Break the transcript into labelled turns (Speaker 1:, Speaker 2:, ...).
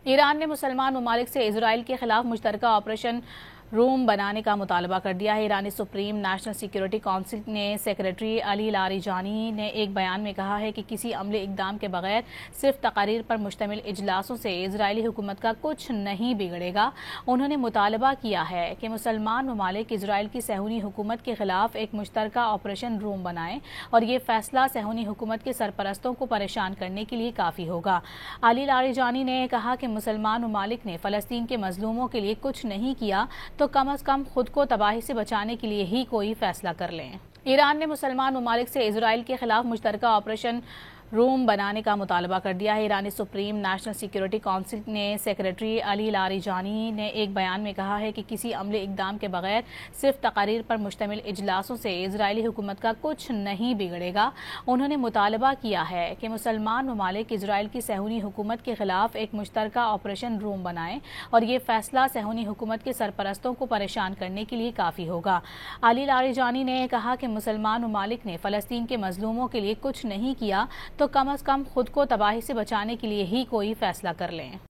Speaker 1: ایران نے مسلمان ممالک سے اسرائیل کے خلاف مشترکہ آپریشن روم بنانے کا مطالبہ کر دیا ہے۔ ایرانی سپریم نیشنل سیکیورٹی کونسل نے سیکریٹری علی لاریجانی نے ایک بیان میں کہا ہے کہ کسی عملی اقدام کے بغیر صرف تقاریر پر مشتمل اجلاسوں سے اسرائیلی حکومت کا کچھ نہیں بگڑے گا۔ انہوں نے مطالبہ کیا ہے کہ مسلمان ممالک اسرائیل کی صہیونی حکومت کے خلاف ایک مشترکہ آپریشن روم بنائیں اور یہ فیصلہ صہیونی حکومت کے سرپرستوں کو پریشان کرنے کے لیے کافی ہوگا۔ علی لاریجانی نے کہا کہ مسلمان ممالک نے فلسطین کے مظلوموں کے لیے کچھ نہیں کیا تو کم از کم خود کو تباہی سے بچانے کے لیے ہی کوئی فیصلہ کر لیں۔ ایران نے مسلمان ممالک سے اسرائیل کے خلاف مشترکہ آپریشن روم بنانے کا مطالبہ کر دیا ہے۔ ایرانی سپریم نیشنل سیکیورٹی کونسل نے سیکریٹری علی لاریجانی نے ایک بیان میں کہا ہے کہ کسی عملی اقدام کے بغیر صرف تقاریر پر مشتمل اجلاسوں سے اسرائیلی حکومت کا کچھ نہیں بگڑے گا۔ انہوں نے مطالبہ کیا ہے کہ مسلمان ممالک اسرائیل کی صہیونی حکومت کے خلاف ایک مشترکہ آپریشن روم بنائیں اور یہ فیصلہ صہیونی حکومت کے سرپرستوں کو پریشان کرنے کے لیے کافی ہوگا۔ علی لاریجانی نے کہا کہ مسلمان ممالک نے فلسطین کے مظلوموں کے لیے کچھ نہیں کیا تو کم از کم خود کو تباہی سے بچانے کے لیے ہی کوئی فیصلہ کر لیں۔